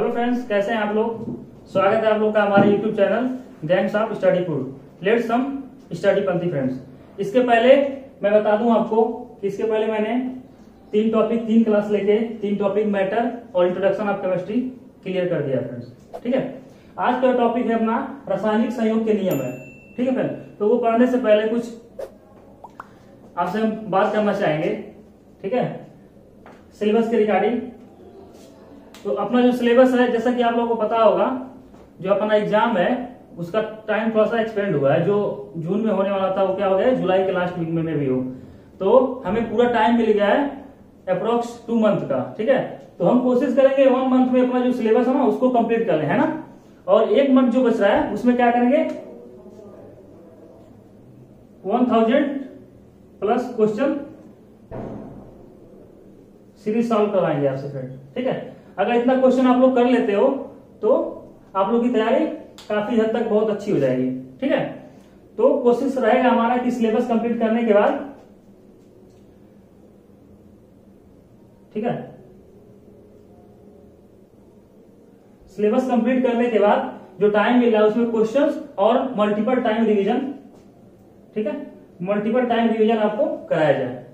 Hello friends, कैसे हैं आप लोग। स्वागत है आप लोग का हमारे YouTube channel Gangs of Study Food. Let's some study पंथी फ्रेंड्स। इसके पहले मैं बता दूं आपको कि इसके पहले मैंने 3 क्लास लेके 3 टॉपिक मैटर और इंट्रोडक्शन ऑफ केमिस्ट्री क्लियर कर दिया फ्रेंड्स। ठीक है, आज का टॉपिक है अपना रासायनिक संयोग के नियम है। ठीक है फ्रेंड, तो वो पढ़ने से पहले कुछ आपसे हम बात करना चाहेंगे। ठीक है, सिलेबस के रिगार्डिंग। तो अपना जो सिलेबस है, जैसा कि आप लोगों को पता होगा, जो अपना एग्जाम है उसका टाइम थोड़ा सा एक्सपेंड हुआ है। जो जून में होने वाला था वो क्या हो गया, जुलाई के लास्ट वीक में भी हो। तो हमें पूरा टाइम मिल गया है अप्रोक्स 2 मंथ का। ठीक है, तो हम कोशिश करेंगे 1 मंथ में अपना जो सिलेबस है ना उसको कंप्लीट कर लें, है ना। और 1 मंथ जो बच रहा है उसमें क्या करेंगे, 1000 प्लस क्वेश्चन सीरीज सॉल्व करवाएंगे आपसे फ्रेंड। ठीक है, अगर इतना क्वेश्चन आप लोग कर लेते हो तो आप लोग की तैयारी काफी हद तक बहुत अच्छी हो जाएगी। ठीक है, तो कोशिश रहेगा हमारा कि सिलेबस कंप्लीट करने के बाद, ठीक है, सिलेबस कंप्लीट करने के बाद जो टाइम मिल रहा है उसमें क्वेश्चंस और मल्टीपल टाइम रिवीजन, ठीक है, मल्टीपल टाइम रिवीजन आपको कराया जाए।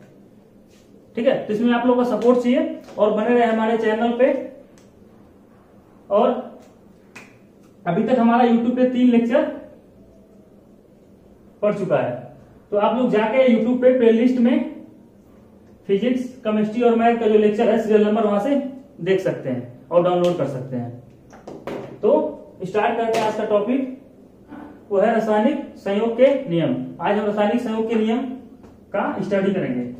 ठीक है, तो इसमें आप लोगों का सपोर्ट चाहिए और बने रहे हमारे चैनल पे। और अभी तक हमारा यूट्यूब पे 3 लेक्चर पढ़ चुका है, तो आप लोग जाके यूट्यूब पे प्लेलिस्ट में फिजिक्स, केमिस्ट्री और मैथ का जो लेक्चर है सीरियल नंबर वहां से देख सकते हैं और डाउनलोड कर सकते हैं। तो स्टार्ट करते हैं आज का टॉपिक, वो है रासायनिक संयोग के नियम। आज हम रासायनिक संयोग के नियम का स्टडी करेंगे।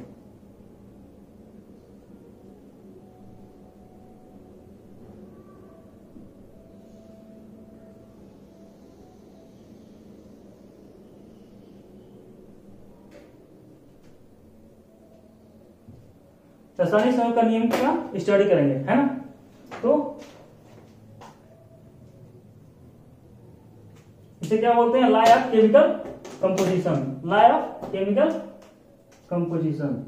रासायनिक संयोग का नियम का स्टडी करेंगे, है ना। तो इसे क्या बोलते हैं, law of chemical composition. Law of chemical composition.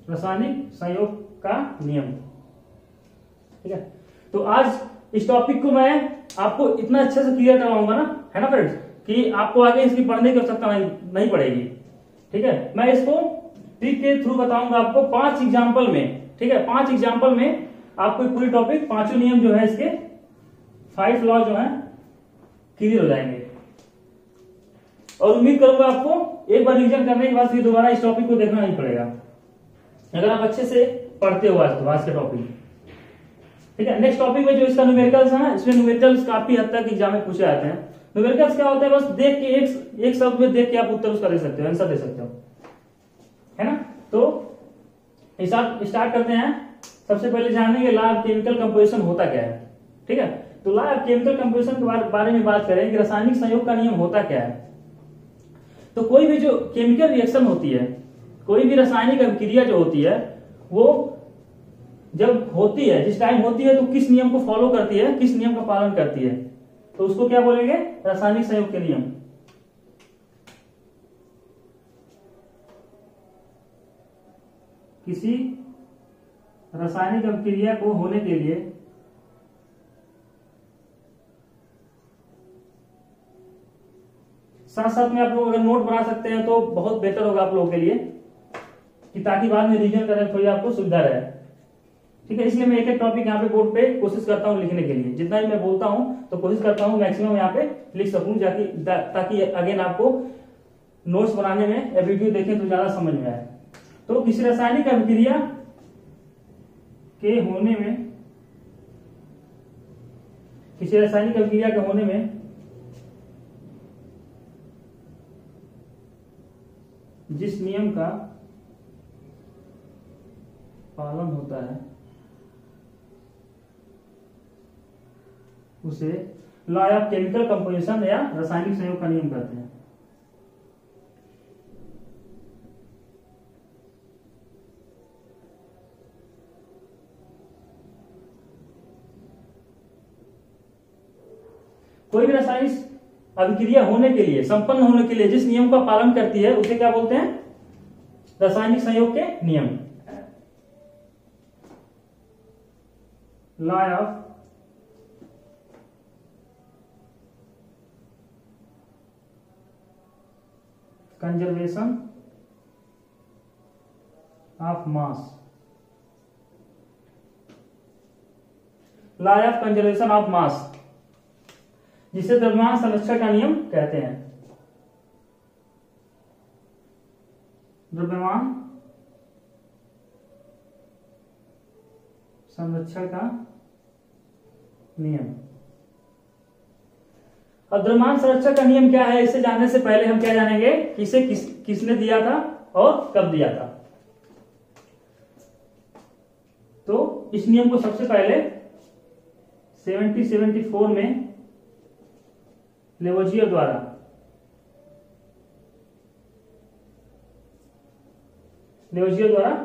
रासायनिक संयोग का नियम। ठीक है, तो आज इस टॉपिक को मैं आपको इतना अच्छे से क्लियर करवाऊंगा ना, है ना फ्रेंड्स, कि आपको आगे इसकी पढ़ने की आवश्यकता नहीं पड़ेगी। ठीक है, मैं इसको ट्रिक के थ्रू बताऊंगा आपको 5 एग्जाम्पल में। ठीक है, 5 एग्जाम्पल में आपको पूरी टॉपिक, 5 नियम जो है इसके, 5 लॉ जो है क्लियर हो जाएंगे। और उम्मीद करूंगा आपको एक बार रिविजन करने के बाद फिर दोबारा इस टॉपिक को देखना नहीं पड़ेगा, अगर आप अच्छे से पढ़ते हो आज के टॉपिक। ठीक है, नेक्स्ट टॉपिक में जो इसका न्यूमेरिकल्स है, इसमें न्यूमेरिकल्स काफी हद तक एग्जाम में पूछे जाते हैं। न्यूमेरिकल्स क्या होता है, बस देख के एक शब्द में देख के आप उत्तर उसका दे सकते हो, आंसर दे सकते हो, है ना। तो स्टार्ट करते हैं। सबसे पहले जानेंगे लॉ ऑफ केमिकल कंपोजिशन होता क्या है। ठीक है, तो लॉ ऑफ केमिकल कंपोजिशन के बारे में बात करें कि रासायनिक संयोग का नियम होता क्या है। तो कोई भी जो केमिकल रिएक्शन होती है, कोई भी रासायनिक अभिक्रिया जो होती है, वो जब होती है, जिस टाइम होती है, तो किस नियम को फॉलो करती है, किस नियम का पालन करती है, तो उसको क्या बोलेंगे, रासायनिक संयोग के नियम। किसी रासायनिक अभिक्रिया को होने के लिए साथ साथ में आप लोग अगर नोट बना सकते हैं तो बहुत बेहतर होगा आप लोगों के लिए, कि ताकि बाद में रिवीजन करने में थोड़ी आपको सुविधा रहे। ठीक है, इसलिए मैं एक टॉपिक यहाँ पे बोर्ड पे कोशिश करता हूँ लिखने के लिए। जितना भी मैं बोलता हूँ तो कोशिश करता हूँ मैक्सिमम यहाँ पे लिख सकूं, ताकि अगेन आपको नोट्स बनाने में या वीडियो देखें तो ज्यादा समझ में आए। तो किसी रासायनिक अभिक्रिया के होने में, किसी रासायनिक अभिक्रिया के होने में जिस नियम का पालन होता है उसे लॉ ऑफ केमिकल कंपोजिशन या रासायनिक संयोग का नियम कहते हैं। कोई भी रासायनिक अभिक्रिया होने के लिए, संपन्न होने के लिए जिस नियम का पालन करती है उसे क्या बोलते हैं? रासायनिक संयोग के नियम, law of conservation of mass, law of conservation of mass, जिसे द्रव्यमान संरक्षण का नियम कहते हैं। द्रव्यमान संरक्षण का नियम। अब द्रव्यमान संरक्षण का नियम क्या है, इसे जानने से पहले हम क्या जानेंगे कि इसे किसने दिया था और कब दिया था। तो इस नियम को सबसे पहले 1774 में लेवोजियर द्वारा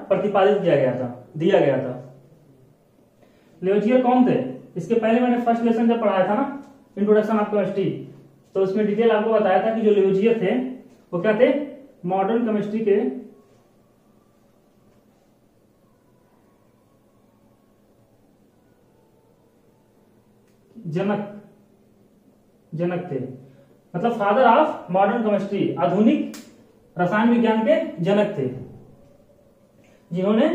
प्रतिपादित किया गया था, दिया गया था। लेवोजियर कौन थे? इसके पहले मैंने फर्स्ट लेसन जब पढ़ाया था ना, इंट्रोडक्शन ऑफ केमिस्ट्री, तो उसमें डिटेल आपको बताया था कि जो लेवोजियर थे वो क्या थे? मॉडर्न केमिस्ट्री के जनक थे, मतलब फादर ऑफ मॉडर्न केमिस्ट्री, आधुनिक रसायन विज्ञान के जनक थे, जिन्होंने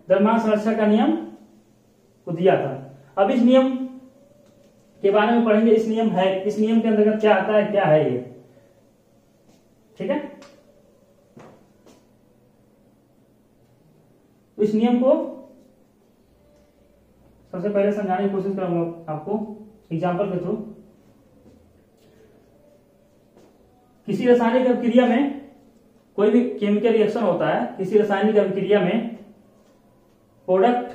द्रव्यमान संरक्षण का नियम को दिया था। अब इस नियम के बारे में पढ़ेंगे। इस नियम के अंतर्गत क्या आता है, क्या है ये, ठीक है। इस नियम को सबसे पहले समझाने की कोशिश करूंगा आपको एग्जाम्पल के थ्रू। किसी रासायनिक अभिक्रिया में, कोई भी केमिकल रिएक्शन होता है, किसी रासायनिक अभिक्रिया में प्रोडक्ट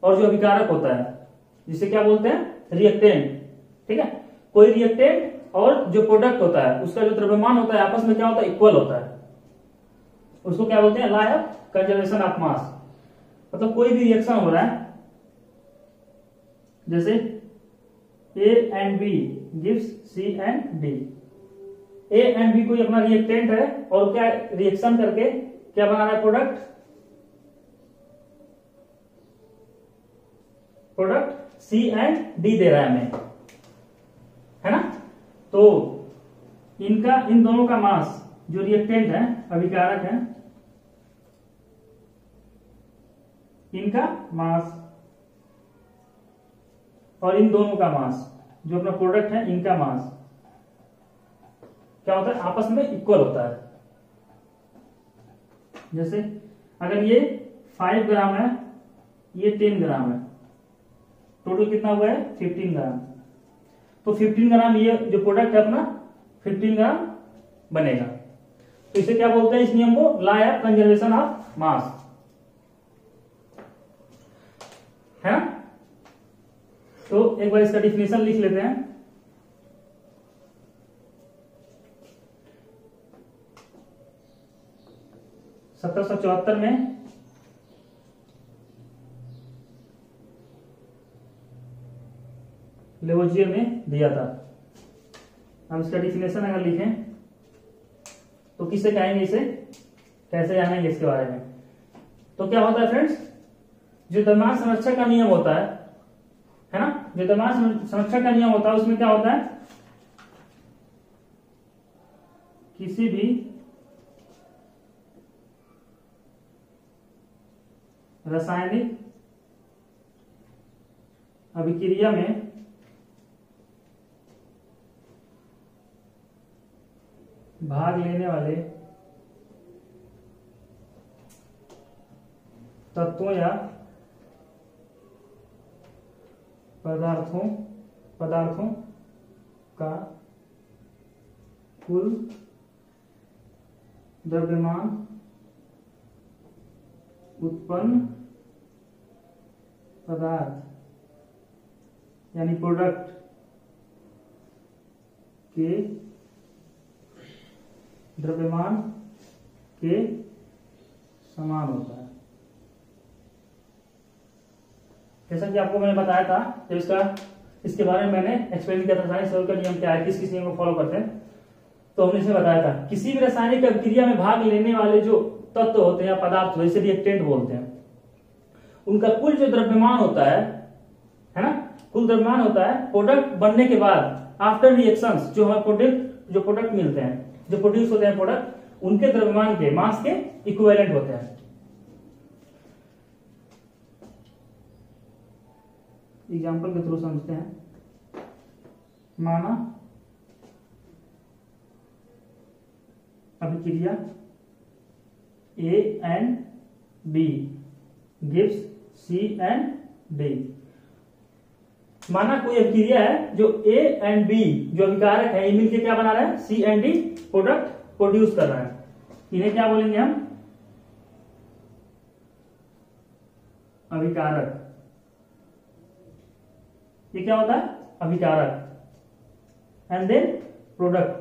और जो अभिकारक होता है, जिसे क्या बोलते हैं? रिएक्टेंट, ठीक है। कोई रिएक्टेंट और जो प्रोडक्ट होता है उसका जो द्रव्यमान होता है आपस में क्या होता है? इक्वल होता है। उसको क्या बोलते हैं? Law of conservation of mass. मतलब कोई भी रिएक्शन हो रहा है, जैसे A and B gives C and D। A and B कोई अपना रिएक्टेंट है और क्या रिएक्शन करके क्या बना रहा है? प्रोडक्ट C and D दे रहा है हमें, है ना। तो इन दोनों का मास, जो रिएक्टेंट है, अभिकारक है, इनका मास और इन दोनों का मास, जो अपना प्रोडक्ट है, इनका मास क्या होता है? आपस में इक्वल होता है। जैसे अगर ये 5 ग्राम है, ये 10 ग्राम है, टोटल कितना हुआ है? 15 ग्राम। तो 15 ग्राम ये जो प्रोडक्ट है अपना 15 ग्राम बनेगा। तो इसे क्या बोलते हैं? इस नियम को law of conservation of mass, है ना। तो एक बार इसका डिफिनेशन लिख लेते हैं। सत्रह 1774 में लेवोजियर ने दिया था। हम इसका डिफिनेशन अगर लिखें तो किससे कहेंगे, इसे कैसे जानेंगे इसके बारे में? तो क्या होता है फ्रेंड्स, जो द्रव्यमान संरक्षण का नियम होता है ना, जो द्रव्यमान संरक्षण का नियम होता है उसमें क्या होता है? किसी भी रासायनिक अभिक्रिया में भाग लेने वाले तत्वों या पदार्थों का कुल द्रव्यमान उत्पन्न पदार्थ यानी प्रोडक्ट के द्रव्यमान के समान होता है। जैसा कि आपको मैंने बताया था, जब इसका इसके बारे में मैंने एक्सप्लेन किया था, रासायनिक सहयोग का नियम क्या है, किस किस नियम को फॉलो करते हैं, तो हमने इसे बताया था। किसी भी रासायनिक अभिक्रिया में भाग लेने वाले जो तत्व होते हैं या पदार्थ जैसे रिएक्टेंट बोलते हैं, उनका कुल जो द्रव्यमान होता है ना, कुल द्रव्यमान होता है प्रोडक्ट बनने के बाद, आफ्टर रिएक्शंस, जो हमें प्रोडक्ट मिलते हैं, जो प्रोड्यूस होते हैं प्रोडक्ट, उनके द्रव्यमान के मास के इक्विवेलेंट होते हैं। एग्जाम्पल के थ्रू समझते हैं। माना अभिक्रिया A and B gives C and D। माना कोई अभिक्रिया है जो A and B जो अभिकारक है, ये मिलके क्या बना रहा है, C and D product produce कर रहा है। इन्हें क्या बोलेंगे हम, अभिकारक। ये क्या होता है, अभिकारक। एंड देन प्रोडक्ट,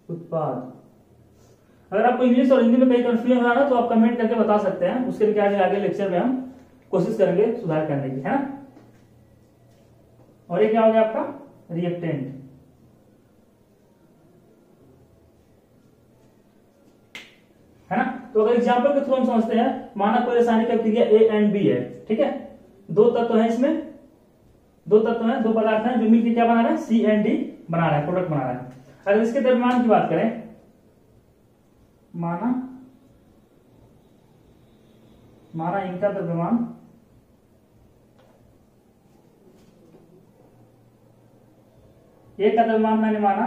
उत्पाद। अगर आपको इंग्लिश और हिंदी में कहीं कंफ्यूजन हो रहा है तो आप कमेंट करके बता सकते हैं, उसके लिए आगे लेक्चर में हम कोशिश करेंगे सुधार करने की, है ना। और ये क्या हो गया आपका रिएक्टेंट। है ना। तो अगर एग्जांपल के थ्रू हम समझते हैं, माना कोई रासायनिक अभिक्रिया A एंड B है, ठीक है, दो तत्व हैं इसमें, दो पदार्थ हैं जो मिलकर क्या बना रहे हैं, C एंड D बना रहे हैं, प्रोडक्ट बना रहे हैं। अगर इसके द्रव्यमान की बात करें, माना इनका द्रव्यमान A का द्रव्यमान मैंने माना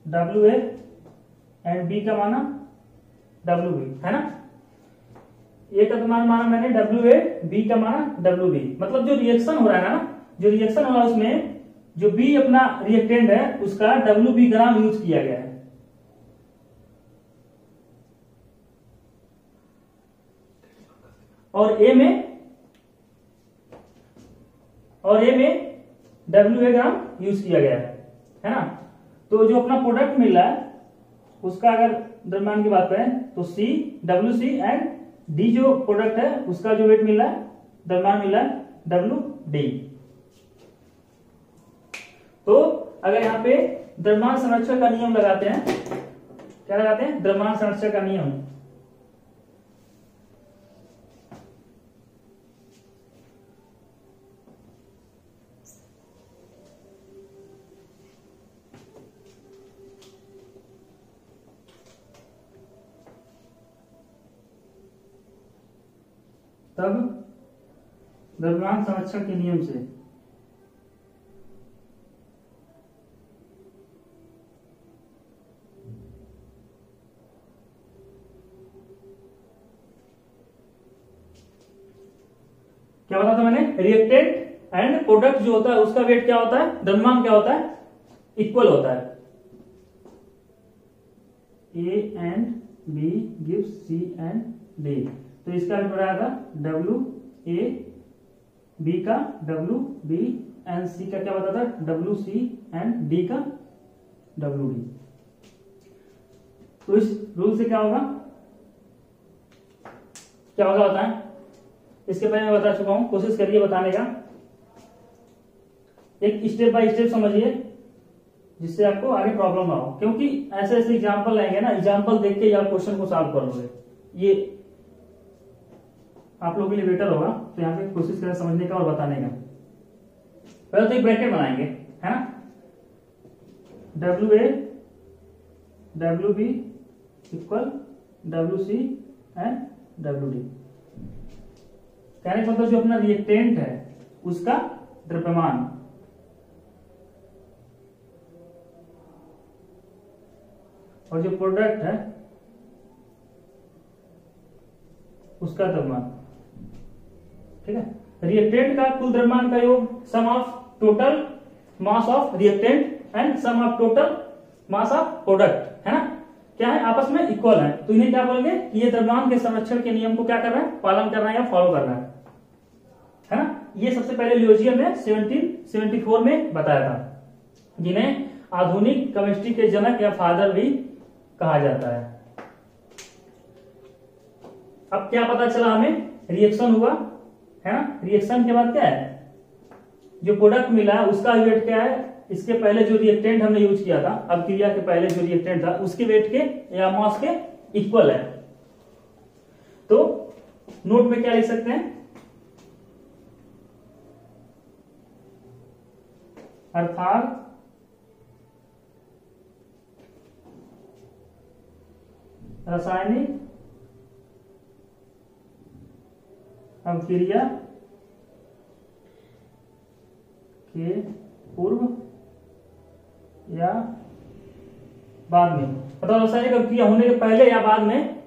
WA एंड B का माना WB, है ना। A का द्रव्यमान माना मैंने WA, B का माना WB। मतलब जो रिएक्शन हो रहा है ना, जो रिएक्शन हो रहा है उसमें जो B अपना रिएक्टेंट है उसका WB ग्राम यूज किया गया है। और A में WA ग्राम यूज किया गया है ना। तो जो अपना प्रोडक्ट मिल रहा है उसका अगर द्रव्यमान की बात करें तो C, WC एंड D जो प्रोडक्ट है उसका जो वेट मिल रहा है, द्रव्यमान मिल रहा है WD। तो अगर यहाँ पे द्रव्यमान संरक्षण का नियम लगाते हैं, क्या लगाते हैं, द्रव्यमान संरक्षण का नियम। तब द्रव्यमान संरक्षण के नियम से क्या बताया था मैंने, रिएक्टेंट एंड प्रोडक्ट जो होता है उसका वेट क्या होता है, द्रव्यमान क्या होता है, इक्वल होता है। A and B gives C and D। तो इसका भी बताया था WA, B का WB एंड C का क्या बताया था WC एंड D का WD। तो इस रूल से क्या होगा बताएं। इसके पहले मैं बता चुका हूं, कोशिश करिए बताने का, एक स्टेप बाय स्टेप समझिए जिससे आपको आगे प्रॉब्लम ना हो, क्योंकि ऐसे ऐसे एग्जांपल आएंगे ना, एग्जांपल देख के आप क्वेश्चन को सॉल्व कर लोगे, ये आप लोगों के लिए बेटर होगा। तो यहाँ पे कोशिश करें समझने का और बताने का। पहले तो एक ब्रैकेट बनाएंगे, है ना, WA WB equal WC and WD। कहने का मतलब जो अपना रिएक्टेंट है उसका द्रव्यमान और जो प्रोडक्ट है उसका द्रव्यमान, ठीक है। रिएक्टेंट का कुल द्रव्यमान का योग sum of total mass of reactant and sum of total mass of product, है ना, क्या है, आपस में इक्वल है। तो इन्हें क्या बोलेंगे कि ये द्रव्यमान के संरक्षण के नियम को क्या कर रहा है, पालन कर रहा है या फॉलो कर रहा है ना। ये सबसे पहले लियोजियम ने 1774 में बताया था, जिन्हें आधुनिक केमिस्ट्री के जनक या फादर भी कहा जाता है। अब क्या पता चला हमें, रिएक्शन हुआ, है ना। रिएक्शन के बाद क्या है, जो प्रोडक्ट मिला उसका वेट क्या है, इसके पहले जो रिएक्टेंट हमने यूज किया था, अब क्रिया के पहले जो रिएक्टेंट था उसके वेट के या मास के इक्वल है। तो नोट में क्या लिख सकते हैं, अर्थात रासायनिक अभिक्रिया के पूर्व या बाद में, मतलब रासायनिक अभिक्रिया होने के पहले या बाद में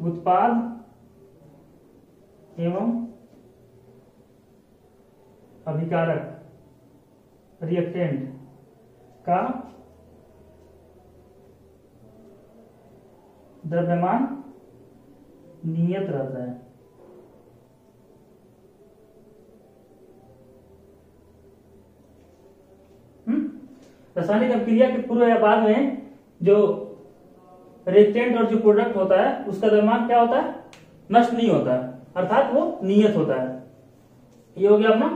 उत्पाद एवं अभिकारक रिएक्टेंट का द्रव्यमान नियत रहता है। रासायनिक अभिक्रिया के पूर्व या बाद में जो रिएक्टेंट और जो प्रोडक्ट होता है उसका द्रव्यमान क्या होता है, नष्ट नहीं होता है, अर्थात वो नियत होता है। ये हो गया अपना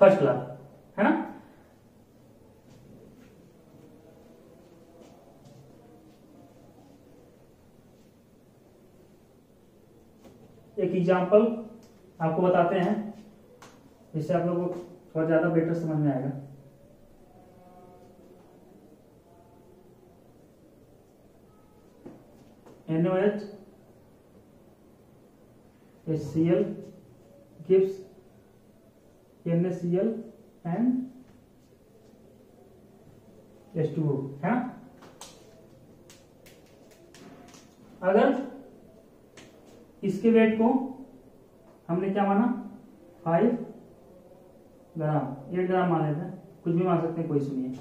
फर्स्ट लॉ, है ना। एक एग्जांपल आपको बताते हैं, जिससे आप लोगों को थोड़ा ज्यादा बेटर समझ में आएगा। NaOH HCl gives NaCl and H2O, है ना। अगर इसके वेट को हमने क्या माना 5 ग्राम, 8 ग्राम मान लेते हैं, कुछ भी मान सकते हैं, कोई इशू नहीं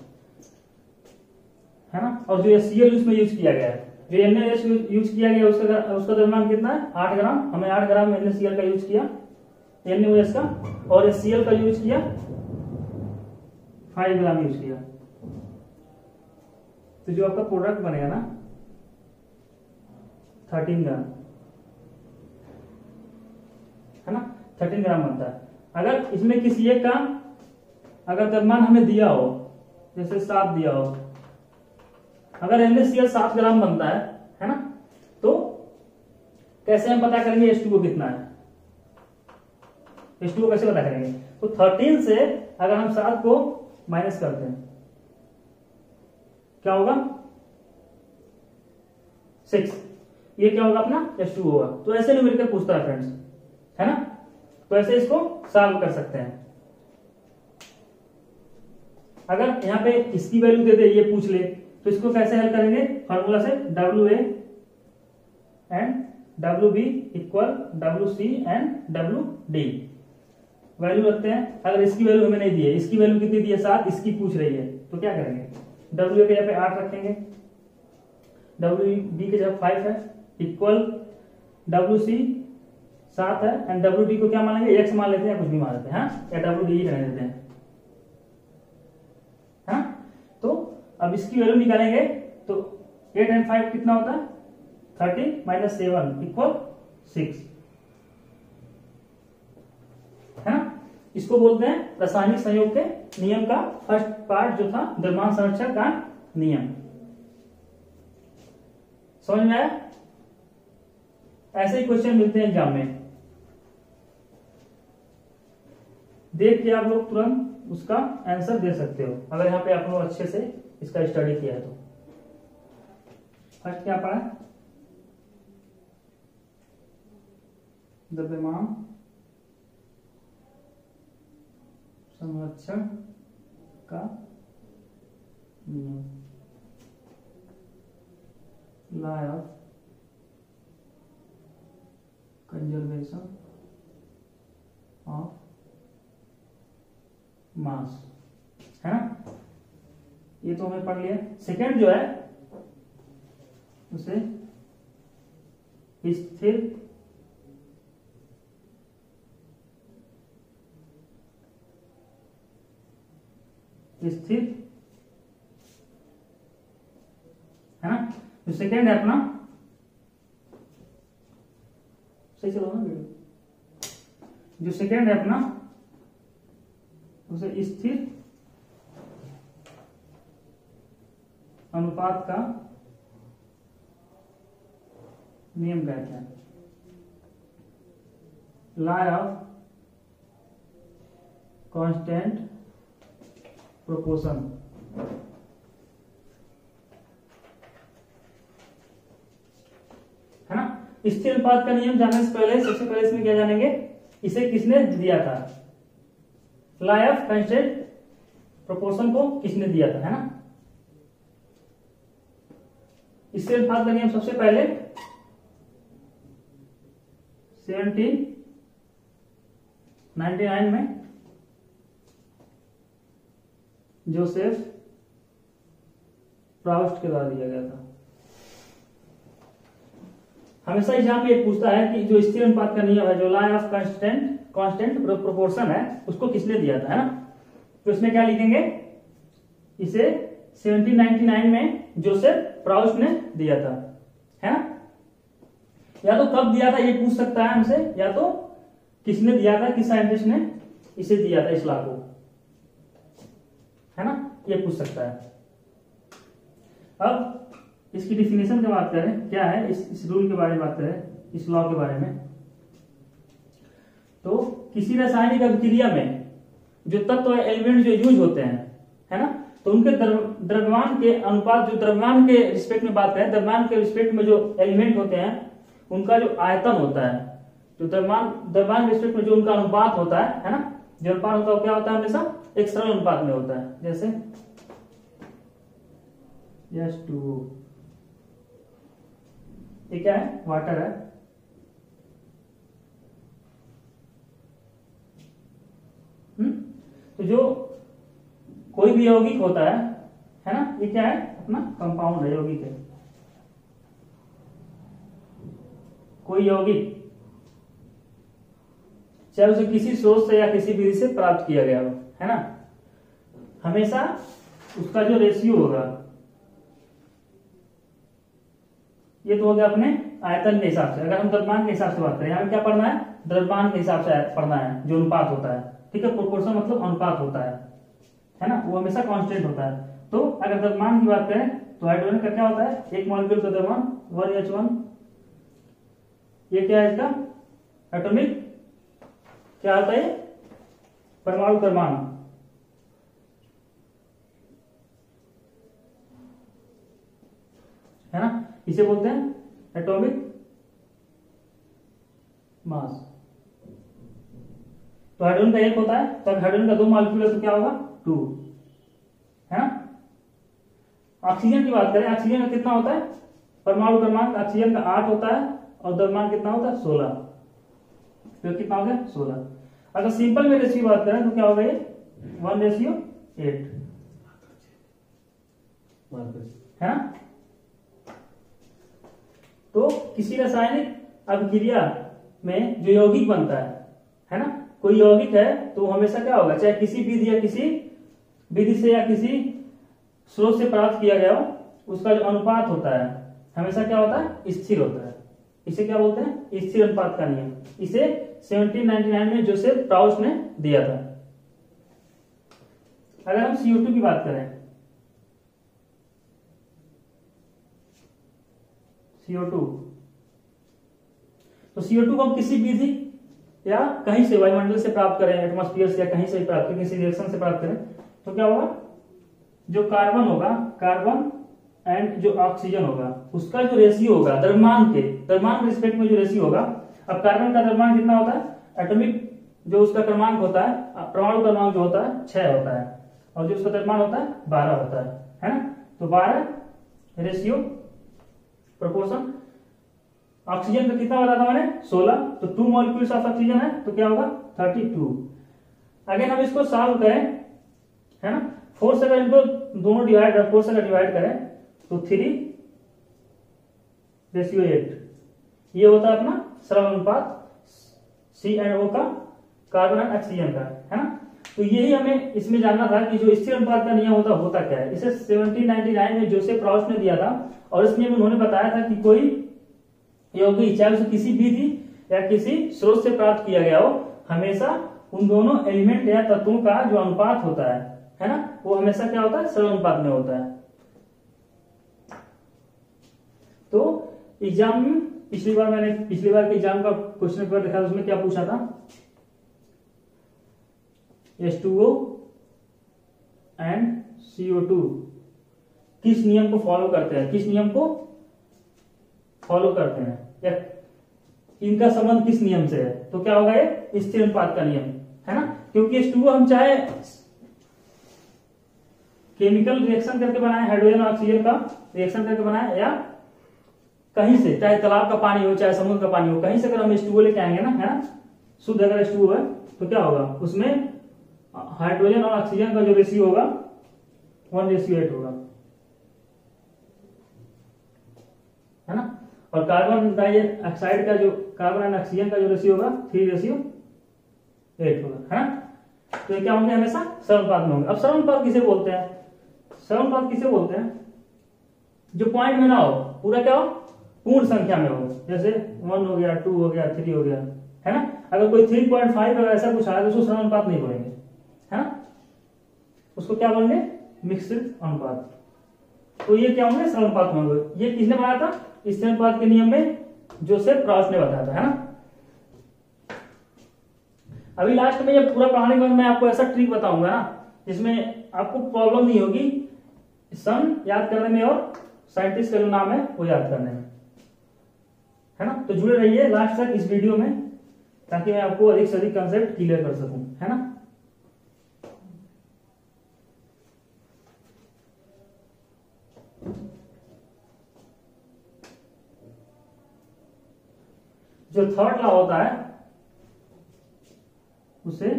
है ना। और जो HCl उसमें यूज किया गया है, जो NaOH यूज किया गया उसका द्रव्यमान कितना है 8 ग्राम, हमने 8 ग्राम NaCl का यूज किया, NaOH का, और HCl का यूज किया 5 ग्राम यूज किया। तो जो आपका प्रोडक्ट बनेगा ना 13 ग्राम, है ना, 13 ग्राम बनता है। अगर इसमें किसी एक का अगर द्रव्यमान हमें दिया हो, जैसे 7 दिया हो, अगर NaCl 7 ग्राम बनता है ना, तो कैसे हम पता करेंगे H2O कितना है, H2O कैसे पता करेंगे। तो 13 से अगर हम 7 को माइनस करते हैं क्या होगा 6, ये क्या होगा अपना H2O होगा। तो ऐसे न्यूमेरिकल पूछता है फ्रेंड्स, है ना। तो ऐसे इसको सॉल्व कर सकते हैं। अगर यहां पे इसकी वैल्यू दे दे, ये पूछ ले, तो इसको कैसे हल करेंगे, फॉर्मूला से WA and WB equal WC and WD value रखते हैं। अगर इसकी वैल्यू हमें नहीं दी है, इसकी वैल्यू कितनी दी है 7, इसकी पूछ रही है, तो क्या करेंगे, W के जगह पे 8 रखेंगे, WB के जगह 5 है, इक्वल WC 7 है, एंड WD को क्या मानेंगे, X मान लेते हैं, कुछ भी मान लेते हैं, हाँ? या WD ही रहने देते हैं, हाँ? तो अब इसकी वैल्यू निकालेंगे, तो 8 एंड 5 कितना होता है 13 माइनस 7 इक्वल 6, है ना। इसको बोलते हैं रासायनिक संयोग के नियम का फर्स्ट पार्ट, जो था द्रव्यमान संरक्षण का नियम। समझ में आया। ऐसे ही क्वेश्चन मिलते हैं एग्जाम में, देख के आप लोग तुरंत उसका आंसर दे सकते हो, अगर यहाँ पे आप लोग अच्छे से इसका स्टडी किया है तो। फर्स्ट क्या पढ़ा, द्रव्यमान संरक्षण का नियम, law of conservation of mass, है ना। ये तो हमें पढ़ लिया। सेकंड जो है उसे स्थिर स्थिर, है ना। जो सेकेंड है अपना, सही चलो ना वीडियो, जो सेकेंड है अपना उसे स्थिर अनुपात का नियम कहते हैं, लॉ ऑफ कांस्टेंट प्रोपोर्शन। है ना। स्थिर अनुपात का नियम जानने से पहले सबसे पहले इसमें क्या जानेंगे, इसे किसने दिया था, लॉ ऑफ कांस्टेंट प्रोपोर्शन को किसने दिया था, है ना। स्थिर अनुपात का नियम सबसे पहले 1799 में जोसेफ प्राउस्ट के द्वारा दिया गया था। हमेशा एग्जाम में ये पूछता है कि जो स्थिर अनुपात का नियम है, जो लॉ ऑफ कांस्टेंट प्रोपोर्शन है, उसको किसने दिया था, है ना। तो इसमें क्या लिखेंगे, इसे 1799 में जोसेफ प्राउस्ट ने दिया था, है ना। या तो कब दिया था ये पूछ सकता है हमसे, या तो किसने दिया था, किस साइंटिस्ट ने इसे दिया था, इस लॉ को, है ना, ये पूछ सकता है। अब इसकी डिफिनेशन की बात करें, क्या है इस रूल के बारे में बात करें, इस लॉ के बारे में, तो किसी रासायनिक अभिक्रिया में जो तत्व एलिमेंट जो यूज होते हैं, है ना, तो उनके द्रव्यमान के अनुपात, जो द्रव्यमान के रिस्पेक्ट में बात करें, द्रव्यमान के रिस्पेक्ट में जो एलिमेंट होते हैं उनका जो आयतन होता है, जो द्रव्यमान के रिस्पेक्ट में जो उनका अनुपात होता है ना, जो अनुपात होता है क्या होता है, हमेशा एक सरल अनुपात में होता है। जैसे H2O, ये क्या है, वाटर है, तो जो कोई भी यौगिक होता है ना, ये क्या है, अपना कंपाउंड है, यौगिक है, कोई यौगिक चाहे उसे किसी स्रोत से या किसी विधि से प्राप्त किया गया हो, है ना, हमेशा उसका जो रेशियो होगा, ये तो हो गया अपने आयतन के हिसाब से। अगर हम द्रव्यमान के हिसाब से बात करें, यहाँ क्या पढ़ना है, द्रव्यमान के हिसाब से पढ़ना है, जो अनुपात होता है, ठीक है, प्रोपोर्शन मतलब अनुपात होता है ना, वो हमेशा कांस्टेंट होता है। तो अगर द्रव्यमान की बात करें तो हाइड्रोजन का क्या होता है, एक मॉलिक्यूल का द्रव्यमान 1H1, ये क्या है इसका एटॉमिक, क्या होता है, परमाणु क्रमांक, है ना, इसे बोलते हैं एटॉमिक मास। तो हाइड्रोजन का एक होता है, तो अगर हाइड्रोजन का 2 मॉलिक्यूल है तो क्या होगा, 2, है ना। ऑक्सीजन की बात करें, ऑक्सीजन का कितना होता है, परमाणु क्रमांक ऑक्सीजन का 8 होता है, और द्रव्यमान कितना होता है, 16, तो कितना हो गया, 16। अगर सिंपल में रेशियो बात करें तो क्या होगा, ये 1:8, है ना। तो किसी रासायनिक अभिक्रिया में जो यौगिक बनता है ना, कोई यौगिक है तो हमेशा क्या होगा, चाहे किसी विधि या किसी विधि से या किसी स्रोत से प्राप्त किया गया हो, उसका जो अनुपात होता है हमेशा क्या होता है, स्थिर होता है। इसे क्या बोलते हैं, स्थिर अनुपात का नियम। इसे 1799 में जोसेफ प्राउस्ट ने दिया था। अगर हम CO2 की बात करें, CO2, तो CO2 को हम किसी विधि या कहीं से वायुमंडल से प्राप्त करें, एटमॉस्फेयर से या कहीं से प्राप्त करें, किसी रिएक्शन से प्राप्त करें, तो क्या होगा, जो कार्बन होगा, कार्बन एंड जो ऑक्सीजन होगा, उसका जो रेशियो होगा द्रव्यमान के रिस्पेक्ट में जो रेशियो होगा, अब कार्बन का द्रव्यमान कितना होता है, एटॉमिक जो उसका क्रमांक होता है, परमाणु क्रमांक जो होता है 6 होता है, और जो उसका द्रव्यमान होता है 12 होता है ना। तो 12 रेशियो प्रोपोर्शन। ऑक्सीजन का कितना बताया था मैंने, 16, तो 2 मॉलिक्यूल्स ऑफ ऑक्सीजन है, तो क्या होगा 32। अगर हम इसको सॉल्व करें, है ना, 4 से अगर इनको दोनों डिवाइड 4 से अगर डिवाइड करें तो 3:8, ये होता है अपना सरल अनुपात C एंड O का, कार्बन एंड ऑक्सीजन का, है ना। तो यही हमें इसमें जानना था कि जो स्थिर अनुपात का नियम होता क्या है। इसे 1799 में जोसेफ प्राउस्ट ने दिया था और इस नियम में उन्होंने बताया था कि कोई यौगिक चाहे उसे किसी विधि या किसी स्रोत से प्राप्त किया गया हो, हमेशा उन दोनों एलिमेंट या तत्वों का जो अनुपात होता है ना, वो हमेशा क्या होता है, सरल अनुपात में होता है। तो एग्जाम में पिछली बार के एग्जाम का क्वेश्चन पेपर देखा था, उसमें क्या पूछा था, H2O एंड CO2 किस नियम को फॉलो करते हैं, किस नियम को फॉलो करते हैं, या इनका संबंध किस नियम से है। तो क्या होगा, ये स्थिर अनुपात का नियम है ना, क्योंकि H2O हम चाहे केमिकल रिएक्शन करके बनाए, हाइड्रोजन और ऑक्सीजन का रिएक्शन करके बनाए, या कहीं से, चाहे तालाब का पानी हो चाहे समुद्र का पानी हो, कहीं से अगर हम H2O लेके आएंगे ना, है ना, शुद्ध अगर H2O है तो क्या होगा, उसमें हाइड्रोजन और ऑक्सीजन का जो रेशियो होगा 1:8 होगा, है ना, और कार्बन डाइऑक्साइड का जो कार्बन एंड ऑक्सीजन का जो रेशियो होगा 3:8 होगा, है ना। तो ये क्या होंगे, हमेशा सरल अनुपात में होंगे। अब सरल अनुपात किसे बोलते हैं, सरल अनुपात किसे बोलते हैं, जो पॉइंट में ना हो, पूरा क्या हो, पूर्ण संख्या में हो, जैसे 1 हो गया, 2 हो गया, 3 हो गया, है ना। अगर कोई 3.5 अगर ऐसा कुछ आया तो उसको सरल अनुपात नहीं बोलेंगे, है ना, उसको क्या बोलेंगे, मिश्रित अनुपात। तो ये क्या होंगे, सरल अनुपात में होंगे। ये किसने बनाया था, स्थिर अनुपात के नियम में जोसेफ प्राउस्ट ने बताया था, है ना। अभी लास्ट में ये पूरा पढ़ाने के बाद मैं आपको ऐसा ट्रिक बताऊंगा ना, जिसमें आपको प्रॉब्लम नहीं होगी सन याद करने में और साइंटिस्ट का जो नाम है वो याद करने में, है ना। तो जुड़े रहिए लास्ट तक इस वीडियो में, ताकि मैं आपको अधिक से अधिक कंसेप्ट क्लियर कर सकूं, है ना। जो थर्ड लॉ होता है उसे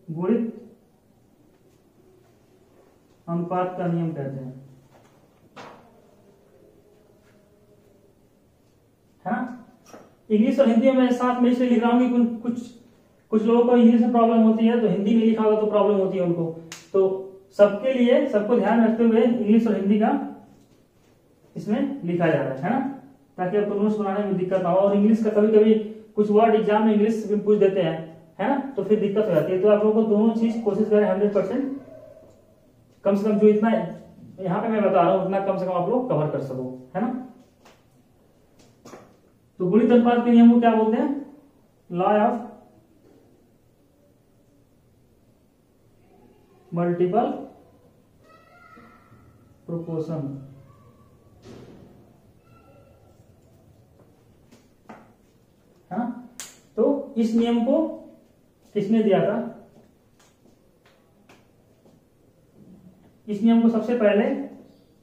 गुणित अनुपात का नियम कहते हैं, है ना। इंग्लिश और हिंदी में साथ में इसलिए लिख रहा हूं कि कुछ लोगों को इंग्लिश में प्रॉब्लम होती है, तो हिंदी में लिखा होगा तो प्रॉब्लम होती है उनको। तो सबके लिए, सबको ध्यान रखते हुए इंग्लिश और हिंदी का इसमें लिखा जा रहा है ना, ताकि आपको नोट्स बनाने में दिक्कत ना हो। और इंग्लिश का कभी कभी कुछ वर्ड एग्जाम में इंग्लिश में पूछ देते हैं, है ना, तो फिर दिक्कत हो जाती है। तो आप लोगों को दोनों चीज कोशिश करें 100%, कम से कम जो इतना यहाँ पे मैं बता रहा हूं उतना कम से कम आप लोग कवर कर सको, है ना। तो गुणित अनुपात के नियम को क्या बोलते हैं, लॉ ऑफ मल्टीपल प्रोपोर्शन, है ना। तो इस नियम को किसने दिया था, इस नियम को सबसे पहले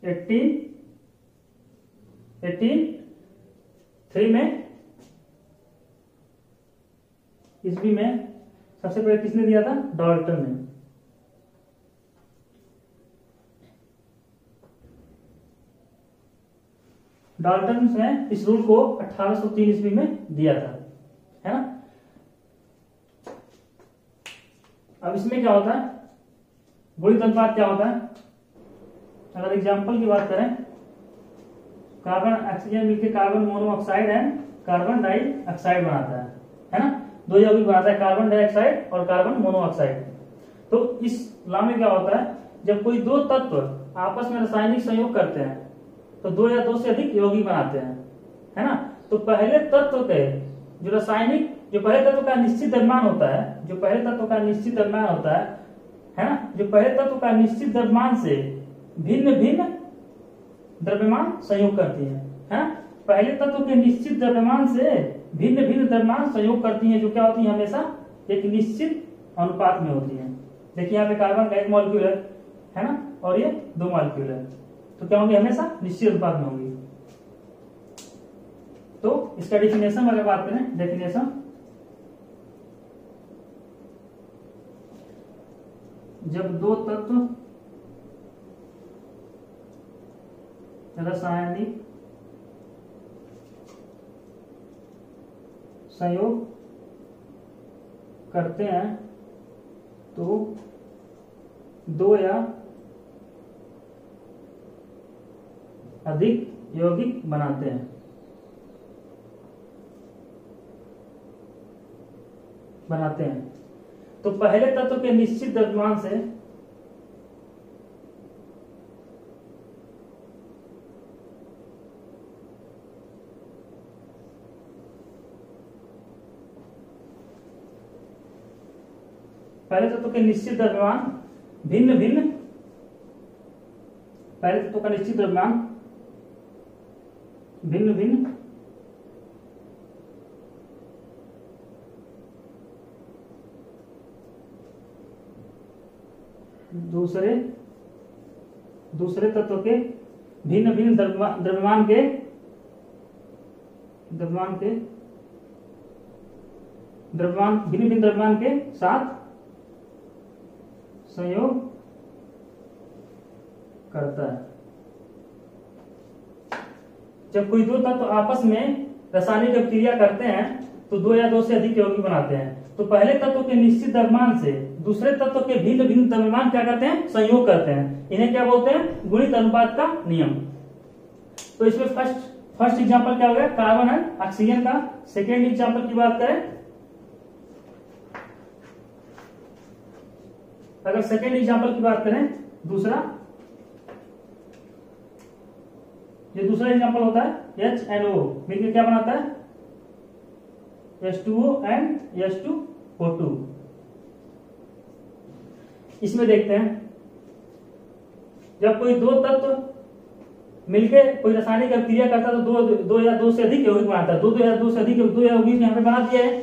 1883 में, ईस्वी में सबसे पहले किसने दिया था, डाल्टन ने। डाल्टन ने इस रूल को 1803 ईस्वी में दिया था, है ना। अब इसमें क्या होता है, गुणित अनुपात क्या होता है, अगर एग्जांपल की बात करें, कार्बन ऑक्सीजन मिलकर carbon monoxide and carbon dioxide बनाता है ना, दो यौगिक बनाता है, कार्बन डाइऑक्साइड और कार्बन मोनोऑक्साइड। तो इस लॉ में क्या होता है, जब कोई दो तत्व आपस में रासायनिक संयोग करते हैं तो दो या दो से अधिक यौगिक बनाते हैं, है ना। तो पहले तत्व के जो रासायनिक, जो पहले तत्व का निश्चित द्रव्यमान होता है, जो पहले तत्व का निश्चित द्रव्यमान होता है ना, जो पहले तत्व का निश्चित द्रव्यमान से भिन्न भिन्न द्रव्यमान संयोग करती है ना। पहले तत्व के निश्चित द्रव्यमान से भिन्न भिन्न द्रव्यमान संयोग करती हैं, जो क्या होती है, हमेशा एक निश्चित अनुपात में होती है। देखिए यहाँ पे कार्बन का 1 मॉलिक्यूल है ना, और ये 2 मॉलिक्यूल है, तो क्या होंगे, हमेशा निश्चित अनुपात में होंगी। तो इसका डेफिनेशन अगर बात करें, डेफिनेशन, जब दो तत्व रासायनिक संयोग करते हैं तो दो या अधिक यौगिक बनाते हैं। तो पहले तत्व के निश्चित द्रव्यमान से पहले तत्व के निश्चित द्रव्यमान भिन्न भिन्न पहले तत्व का निश्चित द्रव्यमान भिन्न भिन्न दूसरे तत्व के भिन्न भिन्न द्रव्यमान के भिन्न भिन्न द्रव्यमान के साथ संयोग करता है। जब कोई दो तत्व आपस में रासायनिक अभिक्रिया करते हैं तो दो या दो से अधिक यौगिक बनाते हैं। तो पहले तत्व के निश्चित द्रव्यमान से दूसरे तत्व के भिन्न भिन्न द्रव्यमान क्या करते हैं? संयोग करते हैं। इन्हें क्या बोलते हैं? गुणित अनुपात का नियम। तो इसमें फर्स्ट एग्जांपल क्या हो गया? कार्बन एंड ऑक्सीजन का। सेकेंड एग्जांपल की बात करें, अगर सेकेंड एग्जांपल की बात करें, दूसरा एग्जांपल होता है HNO मिलकर क्या बनाता है? H2O and H2O2। इसमें देखते हैं, जब कोई दो तत्व मिलकर कोई रासायनिक अभिक्रिया करता है तो दो या दो से अधिक यौगिक बनाता है। दो या दो से अधिक दो यौगिक यहाँ पे बना दिया है।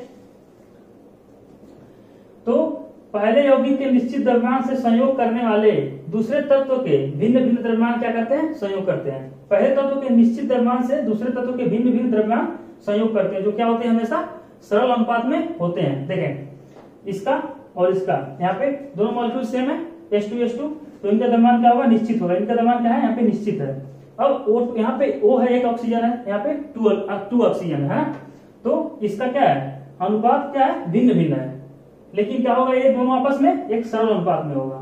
तो पहले यौगिक के निश्चित द्रव्यमान से संयोग करने वाले दूसरे तत्व के भिन्न भिन्न द्रव्यमान क्या करते हैं? संयोग करते हैं। पहले तत्व के निश्चित द्रव्यमान से दूसरे तत्व के भिन्न भिन्न द्रव्यमान संयोग करते हैं, जो क्या होते हैं? हमेशा सरल अनुपात में होते हैं। देखें, इसका और इसका यहाँ पे दोनों मॉलिक्यूल सेम है, H2 तो इनका द्रव्यमान क्या होगा? निश्चित होगा। इनका द्रव्यमान क्या है? यहाँ पे निश्चित है। अब यहाँ पे O है, एक ऑक्सीजन है, यहाँ पे टू ऑक्सीजन है ना? तो इसका क्या है? अनुपात क्या है? भिन्न भिन्न है। लेकिन क्या होगा? ये दोनों आपस में एक सरल अनुपात में होगा,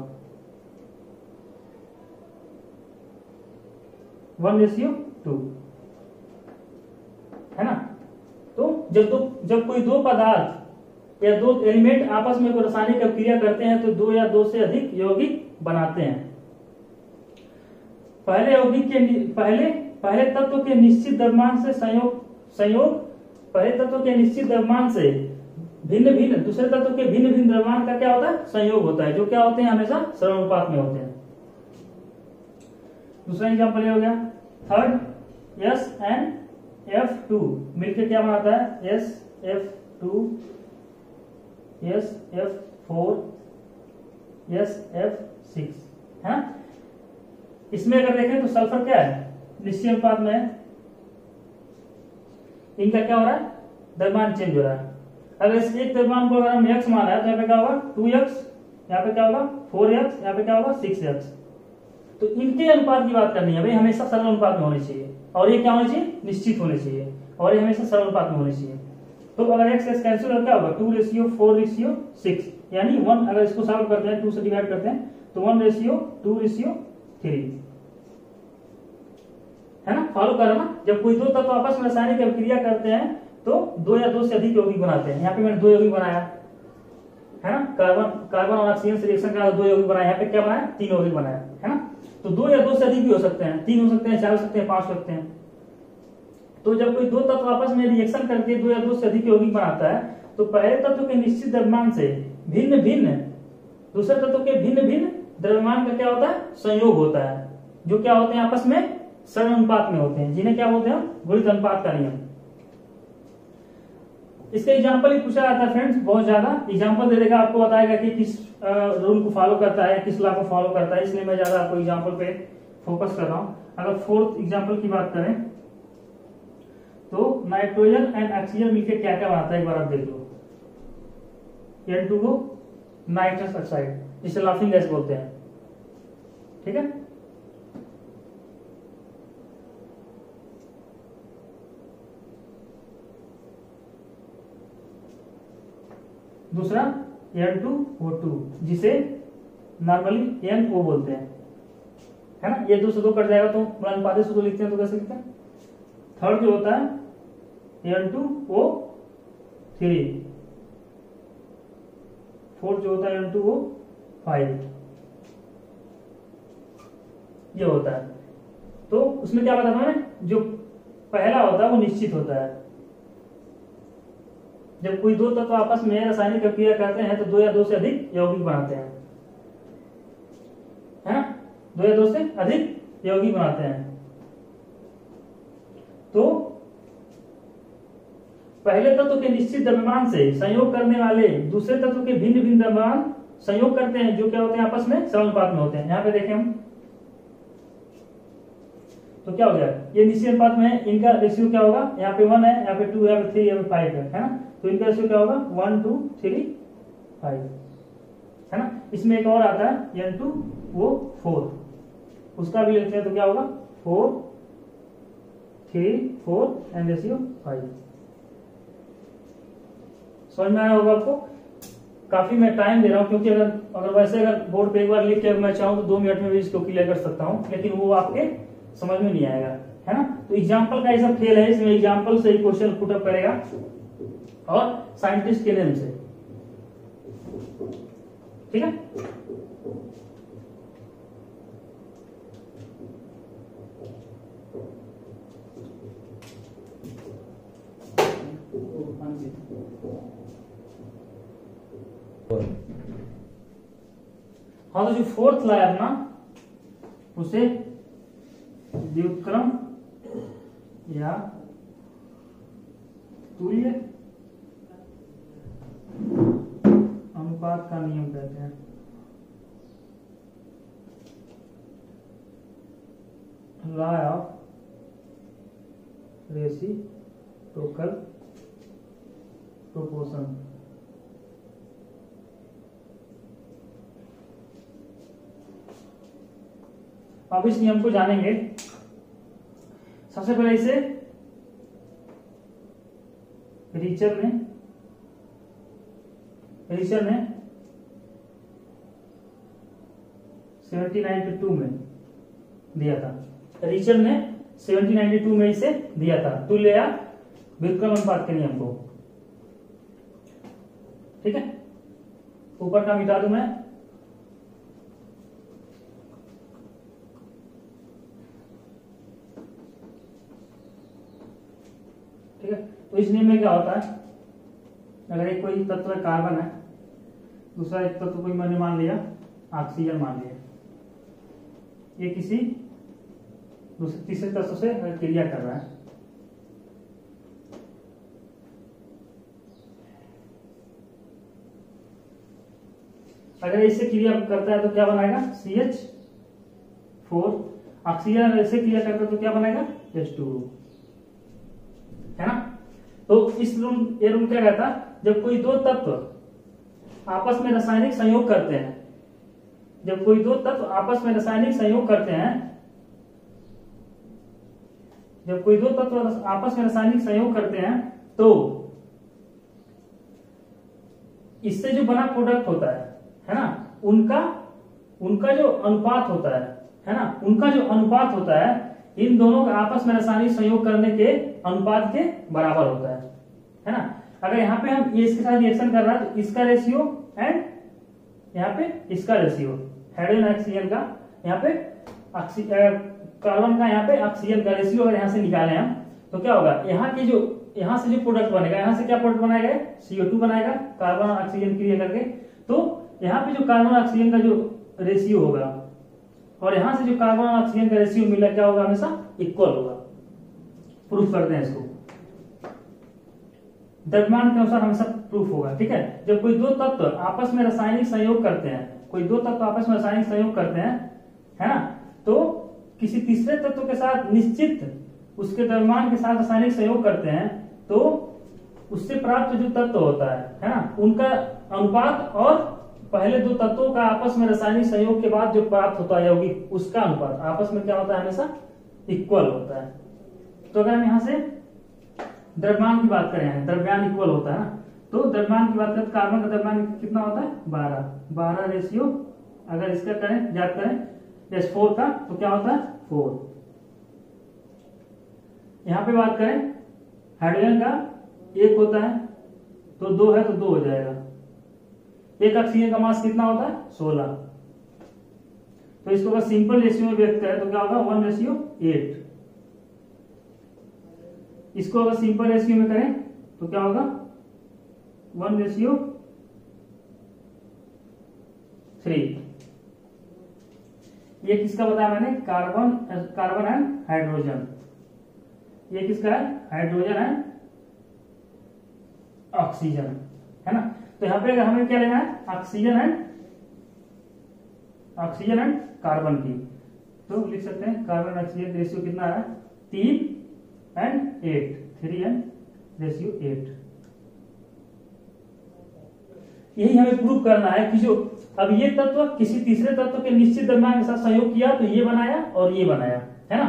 1:2 है ना? तो जब कोई दो पदार्थ या दो एलिमेंट आपस में कोई रासायनिक अभिक्रिया करते हैं तो दो या दो से अधिक यौगिक बनाते हैं। पहले तत्व के निश्चित द्रव्यमान से संयोग पहले तत्व के निश्चित द्रव्यमान से भिन्न भिन्न दूसरे तत्व के भिन्न भिन्न द्रव्यमान का क्या होता है? संयोग होता है, जो क्या होते हैं? हमेशा सरल अनुपात में होते हैं। दूसरा एग्जांपल ये हो गया, थर्ड SnF2 मिलकर क्या बनाता है? SF2 SF4 SF6 है। इसमें अगर देखें तो सल्फर क्या है? निश्चित अनुपात में है। इनका क्या हो रहा है? द्रव्यमान चेंज हो रहा है। अगर इस एक द्रव्यमान को अगर हम x माना है तो यहाँ पे क्या होगा? 2x, यहाँ पे क्या होगा? 4x, यहाँ पे क्या होगा? 6x। तो इनके अनुपात की बात करनी है भाई, हमेशा सरल अनुपात में होनी चाहिए। और ये क्या होनी चाहिए? निश्चित होनी चाहिए। और ये हमेशा सरल अनुपात में होनी चाहिए। तो अगर x कैंसिल हो क्या होगा? 2:4:6, यानी 1। अगर इसको सॉल्व करते हैं, 2 से डिवाइड करते हैं तो 1:2:3 है ना? फॉलो करो ना। जब कोई दो तत्व आपस में रासायनिक अभिक्रिया करते हैं तो दो या दो से अधिक यौगिक बनाते हैं। यहाँ पे मैंने 2 यौगिक बनाया है ना? कार्बन और ऑक्सीजन से रिएक्शन का 2 यौगिक बनाया। यहाँ पे क्या बनाया? 3 यौगिक बनाया है ना? तो 2 या 2 से अधिक भी हो सकते हैं, 3 हो सकते हैं, 4 हो सकते हैं, 5 हो सकते हैं। तो जब कोई दो तत्व आपस में रिएक्शन करके 2 या 2 से अधिक यौगिक बनाता है तो पहले तत्व के निश्चित द्रव्यमान से भिन्न भिन्न दूसरे तत्व के भिन्न भिन्न द्रव्यमान का क्या होता है? संयोग होता है, जो क्या होते हैं? आपस में सरल अनुपात में होते हैं, जिन्हें क्या बोलते हैं? गुणित अनुपात का नियम। इसका एग्जाम्पल ही पूछा जाता है फ्रेंड्स, बहुत ज्यादा एग्जाम्पल दे देगा, आपको बताएगा कि किस रूल को फॉलो करता है, किस लॉ को फॉलो करता है। इसलिए मैं ज्यादा आपको एग्जाम्पल पे फोकस कर रहा हूं। अगर फोर्थ एग्जाम्पल की बात करें तो नाइट्रोजन एंड ऑक्सीजन मिलकर क्या क्या बनाता है? एक बार आप देख लो। N2O नाइट्रस ऑक्साइड, जिसे लाफिंग गैस बोलते हैं। ठीक है, दूसरा N2O2 जिसे नॉर्मली NO बोलते हैं, है ना। ये 2 से 2 कट जाएगा तो अनुपातिक सूत्र लिखते हैं, तो कैसे लिखते हैं? थर्ड जो होता है N2O3, फोर्थ जो होता है N2O5, ये होता है। तो उसमें क्या बताया मैंने, जो पहला होता है वो निश्चित होता है। जब कोई दो तत्व आपस में रासायनिक क्रिया करते हैं तो 2 या 2 से अधिक यौगिक बनाते हैं, है ना। 2 या 2 से अधिक यौगिक बनाते हैं। तो पहले तत्व के निश्चित द्रव्यमान से संयोग करने वाले दूसरे तत्व के भिन्न भिन्न द्रव्यमान संयोग करते हैं, जो क्या होते हैं आपस में समानुपात में होते हैं। यहां पे देखें हम, तो क्या हो गया, ये निश्चित अनुपात में है, इनका रेशियो क्या होगा, यहाँ पे 1 है, यहाँ पे 2 है, यहाँ पे 3, यहाँ पे 5 है ना। तो इनका रेशियो क्या होगा 1 2 3 5, है ना। इसमें एक और आता है N2O4, उसका भी लेते हैं, तो क्या होगा 4 3 4 एंड रेशियो 5। समझ में आया होगा आपको। काफी मैं टाइम दे रहा हूं, क्योंकि अगर वैसे अगर बोर्ड पे एक बार लिख के मैं चाहूँ तो 2 मिनट में भी इसको क्लियर कर सकता हूँ, लेकिन वो आपके समझ में नहीं आएगा, है ना। तो एग्जाम्पल का ये सब खेल है, इसमें एग्जाम्पल से ही क्वेश्चन पुटअप करेगा और साइंटिस्ट के नेम से, ठीक है। हाँ, तो जो फोर्थ ला है अपना, उसे व्युत्क्रम या तुल्य अनुपात का नियम कहते हैं। Law of reciprocal proportion. अब इस नियम को जानेंगे। सबसे पहले इसे रीचर ने 1792 में दिया था। रीचर ने 1792 में इसे दिया था, तुल्य या व्युत्क्रम अनुपात के नियम को, ठीक है। ऊपर का मिटा दूं मैं, ठीक है। तो इस नियम में क्या होता है, अगर एक कोई तत्व कार्बन है, दूसरा एक तत्व कोई मैंने मान लिया ऑक्सीजन मान लिया, ये किसी दूसरे तीसरे तत्व से क्रिया कर रहा है, अगर इससे क्रिया करता है तो क्या बनाएगा CH4। ऑक्सीजन अगर इससे क्रिया करता है तो क्या बनाएगा H2O, है ना। तो इस रूल, ये रूल क्या कहता है, जब कोई दो तत्व आपस में रासायनिक संयोग करते हैं, जब कोई दो तत्व आपस में रासायनिक संयोग करते हैं, जब कोई दो तत्व आपस में रासायनिक संयोग करते हैं, तो इससे जो बना प्रोडक्ट होता है ना, उनका जो अनुपात होता है ना, उनका जो अनुपात होता है इन दोनों का आपस में रासायनिक संयोग करने के अनुपात के बराबर होता है ना। अगर यहाँ पे हम इसके साथ रिएक्शन कर रहा है तो इसका रेशियो एंड यहाँ पे इसका रेशियो, हाइड्रोजन ऑक्सीजन का, यहाँ पे कार्बन का, यहाँ पे ऑक्सीजन का रेशियो अगर यहाँ से निकाले हम तो क्या होगा, यहाँ से जो प्रोडक्ट बनेगा, यहाँ से क्या प्रोडक्ट बनाएगा CO2 बनाएगा कार्बन और ऑक्सीजन क्रिया करके। तो यहाँ पे जो कार्बन ऑक्सीजन का जो रेशियो होगा और यहाँ से जो कार्बन और ऑक्सीजन का रेशियो मिला, क्या होगा, हमेशा इक्वल होगा। प्रूफ करते हैं इसको, द्रव्यमान के अनुसार हमेशा प्रूफ होगा, ठीक है। जब कोई दो तत्व आपस में रासायनिक संयोग करते हैं, कोई दो तत्व आपस में रासायनिक संयोग करते हैं, है ना, तो किसी तीसरे तत्व के साथ निश्चित उसके द्रव्यमान के साथ रासायनिक संयोग करते हैं, तो उससे प्राप्त जो तत्व होता है ना, उनका अनुपात और पहले दो तत्वों का आपस में रासायनिक संयोग के बाद जो प्राप्त होता है यौगिक, उसका अनुपात आपस में क्या होता है, हमेशा इक्वल होता है। तो अगर हम यहां से द्रव्यमान की बात करें, द्रव्यमान इक्वल होता है ना, तो द्रव्यमान की बात करें, कार्बन का द्रव्यमान कितना होता है 12 रेशियो, अगर इसका करें ज्ञात करें S4 का तो क्या होता है 4। यहां पे बात करें हाइड्रोजन का 1 होता है तो 2 है तो 2 हो जाएगा। एक ऑक्सीजन का मास कितना होता है 16, तो इसको अगर सिंपल रेशियो में व्यक्त करें तो क्या होगा 1:8। इसको अगर सिंपल रेशियो में करें तो क्या होगा 1:3। ये किसका बताया मैंने, कार्बन एंड हाइड्रोजन। ये किसका है, हाइड्रोजन एंड ऑक्सीजन, है ना। तो यहां पे अगर हमें क्या लेना है, ऑक्सीजन एंड कार्बन की, तो लिख सकते हैं कार्बन ऑक्सीजन रेशियो कितना है 3 एंड 8। यही हमें प्रूव करना है कि जो अब ये तत्व किसी तीसरे तत्व के निश्चित द्रव्यमान के साथ संयोग किया तो ये बनाया और ये बनाया, है ना।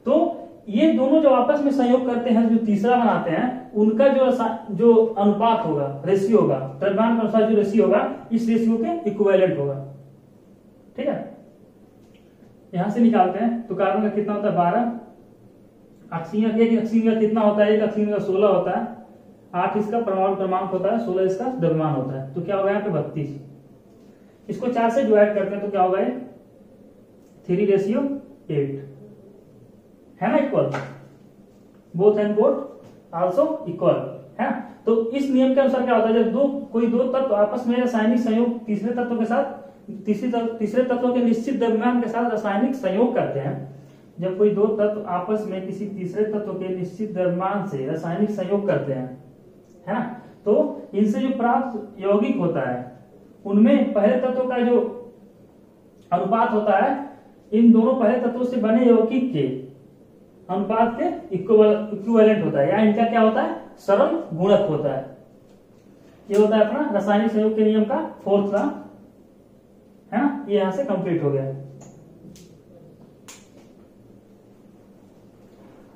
तो ये दोनों जो आपस में संयोग करते हैं, जो तीसरा बनाते हैं, उनका जो अनुपात होगा, रेशियो होगा, द्रव्यमान के अनुसार जो रेशियो होगा, इस रेशियो के इक्विवेलेंट होगा। ठीक है, यहां से निकालते हैं तो कार्बन का कितना होता है 12, ऑक्सीजन का कितना होता है, एक ऑक्सीजन का 16 होता है, 8 इसका परमाणु क्रमांक होता है, 16 इसका द्रव्यमान होता है, तो क्या होगा यहाँ पे 32। इसको 4 से डिवाइड करते हैं तो क्या होगा 3:8, है ना, equal, both and both also equal, है ना। तो इस नियम के अनुसार क्या होता है, जब कोई दो तत्व आपस में रासायनिक संयोग तीसरे तत्वों के साथ तीसरे तत्वों के निश्चित द्रव्यमान के साथ रासायनिक संयोग करते हैं, जब कोई दो तत्व आपस में किसी तीसरे तत्व के निश्चित द्रव्यमान से रासायनिक संयोग करते हैं, है ना, तो इनसे जो प्राप्त यौगिक होता है उनमें पहले तत्व का जो अनुपात होता है इन दोनों पहले तत्वों से बने यौगिक के अनुपात के इक्विवेलेंट होता है, या इनका क्या होता है सरल गुणक होता है। ये होता है अपना रासायनिक संयोग के नियम का 4th लॉ, है ना। ये यहां से कंप्लीट हो गया।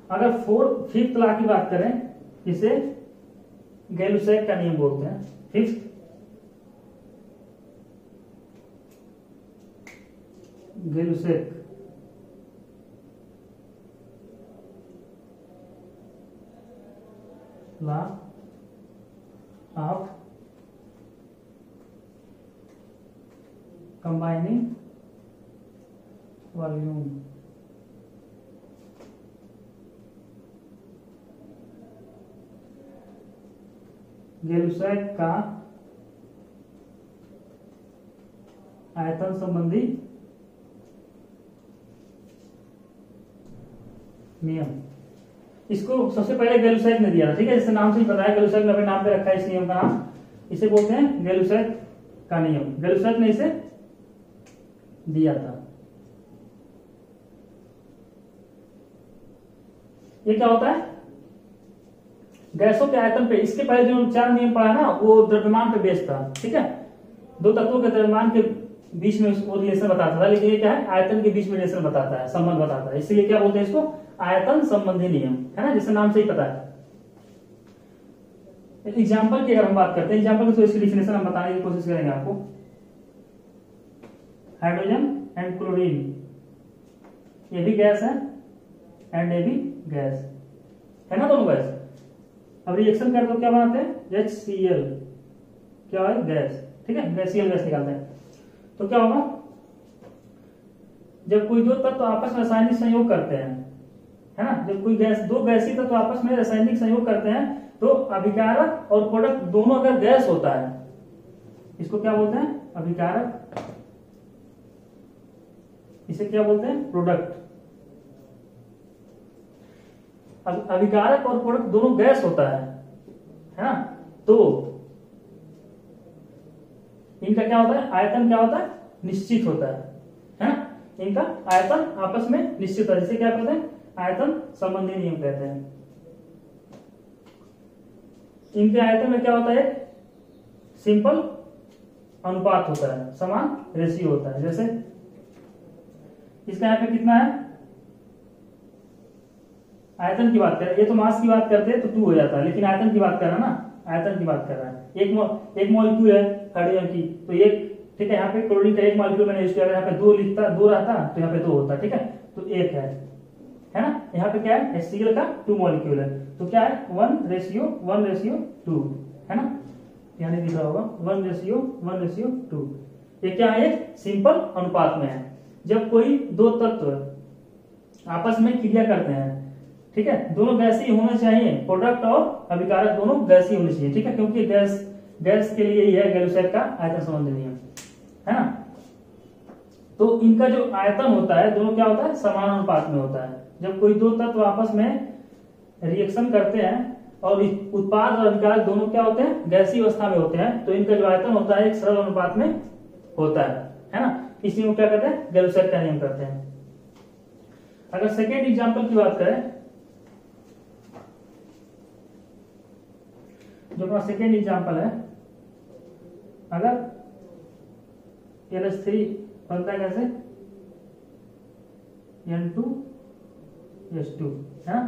अगर 5th लॉ की बात करें, इसे गैलुसैक का नियम बोलते हैं। 5th Gay-Lussac law of combining volume. Gay-Lussac का आयतन संबंधी नियम, इसको सबसे पहले गैलुसैक ने दिया था। ठीक है, जैसे नाम से ही पता है, गैलुसैक ने अपने नाम पे रखा है इस नियम का नाम, इसे बोलते हैं गैलुसैक का नियम। गैलुसैक ने इसे दिया था। ये क्या होता है, गैसों के आयतन पे, इसके पहले जो 4 नियम पढ़ा ना वो द्रव्यमान पे बेस्ड था। ठीक है, दो तत्वों के द्रव्यमान के बीच में वो रिलेशन बताता था, लेकिन ये क्या है आयतन के बीच में रिलेशन बताता है, संबंध बताता है, इसलिए क्या बोलते हैं इसको आयतन संबंधी नियम, है ना, जैसे नाम से ही पता है। एग्जाम्पल की अगर हम बात करते हैं, एग्जाम्पल की तो इसकी डिफिनेशन हम बताने की कोशिश करेंगे आपको। हाइड्रोजन एंड क्लोरीन, ये भी गैस है एंड ये भी गैस है ना, दोनों गैस। अब रिएक्शन करते तो क्या बनाते हैं HCl, क्या है गैस। ठीक है, गैसीय गैस निकालते हैं तो क्या होगा, जब कोई दो तत्व आपस में रासायनिक संयोग करते हैं, है ना, जब कोई दो गैसीय तत्व आपस में रासायनिक संयोग करते हैं तो अभिकारक और प्रोडक्ट दोनों अगर गैस होता है, इसको क्या बोलते हैं अभिकारक, इसे क्या बोलते हैं प्रोडक्ट। अभिकारक और प्रोडक्ट दोनों गैस होता है ना, तो इनका क्या होता है आयतन क्या होता है निश्चित होता है ना, इनका आयतन आपस में निश्चित है, जिसे क्या कहते हैं आयतन संबंधी नियम कहते हैं। इनके आयतन में क्या होता है सिंपल अनुपात होता है, समान रेशियो होता है। जैसे इसका यहाँ पे कितना है, आयतन की बात करें, ये तो मास की बात करते हैं तो 2 हो जाता है, लेकिन आयतन की बात कर रहा ना आयतन की बात कर रहा है। एक मॉलिक्यूल है हाइड्रोजन की, तो एक, ठीक है, यहाँ पे क्लोरीन का एक मॉलिक्यूल मैंने यूज किया, अगर यहाँ पे दो रहता तो यहाँ पे दो होता, ठीक है, तो एक है ना। यहाँ पे क्या है, HCl का 2 मॉलिक्यूल है, तो क्या है 1:1:2, है ना, यहाँ दिख रहा होगा 1:1:2। ये क्या है, एक सिंपल अनुपात में है। जब कोई दो तत्व आपस में क्रिया करते हैं, ठीक है, दोनों गैसीय होने चाहिए, प्रोडक्ट और अभिकारक दोनों गैसीय होने चाहिए, ठीक है, क्योंकि गैस के लिए ही है गैल्यूसाइड का आयतन संबंध नियम, है ना। तो इनका जो आयतन होता है दोनों क्या होता है, समान अनुपात में होता है। जब कोई दो तत्व आपस में रिएक्शन करते हैं और उत्पाद और अभिकारक दोनों क्या होते हैं, गैसीय अवस्था में होते हैं, तो इनका जो आयतन होता है एक सरल अनुपात में होता है ना। इसलिए वो क्या करते हैं, गैल्यूसाइड का नियम करते हैं। अगर सेकेंड एग्जाम्पल की बात करें, जो अपना सेकेंड एग्जाम्पल है, अगर LH3 बनता है कैसे, N2H2, है ना,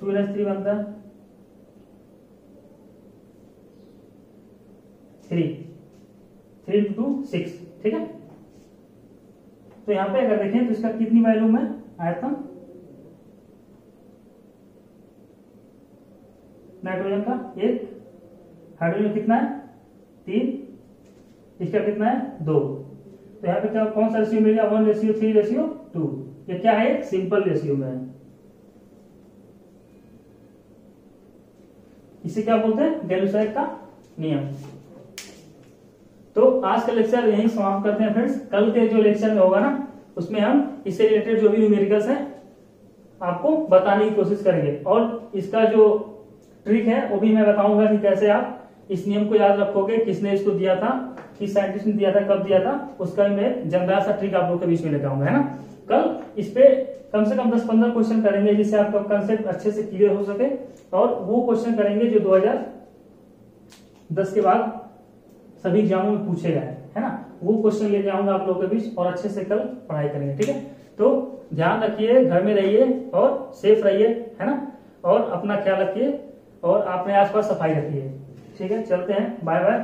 2LH3 बनता है 3 into 2 6, ठीक है। तो यहां पे अगर देखें तो इसका कितनी वॉल्यूम है, आयतन, नाइट्रोजन का 1, हाइड्रोजन कितना है 3, इसका कितना है 2। तो यहाँ पे क्या, कौन सा रेशियो मिलेगा, 1:3:2। ये क्या है, एक सिंपल रेशियो में है। इसे क्या बोलते हैं, गैल्यूसाइड का नियम। तो आज का लेक्चर यहीं समाप्त करते हैं फ्रेंड्स। कल के जो लेक्चर में होगा ना, उसमें हम इससे रिलेटेड जो भी न्यूमेरिकल्स हैं आपको बताने की कोशिश करेंगे, और इसका जो ट्रिक है वो भी मैं बताऊंगा कि कैसे आप इस नियम को याद रखोगे, किसने इसको दिया था, किस साइंटिस्ट ने दिया था, कब दिया था, उसका मैं जनरल सा ट्रिक आप लोग के बीच में लेकर आऊंगा, है ना। कल इस पे कम से कम 10-15 क्वेश्चन करेंगे, जिससे आपका कंसेप्ट अच्छे से क्लियर हो सके, और वो क्वेश्चन करेंगे जो 2010 के बाद सभी एग्जामों में पूछे गए, है ना। वो क्वेश्चन लेके आऊंगा आप लोगों के बीच, और अच्छे से कल पढ़ाई करेंगे, ठीक है। तो ध्यान रखिए, घर में रहिए और सेफ रहिए, है ना, और अपना ख्याल रखिए, और अपने आसपास सफाई रखिए, ठीक है। चलते हैं, बाय बाय।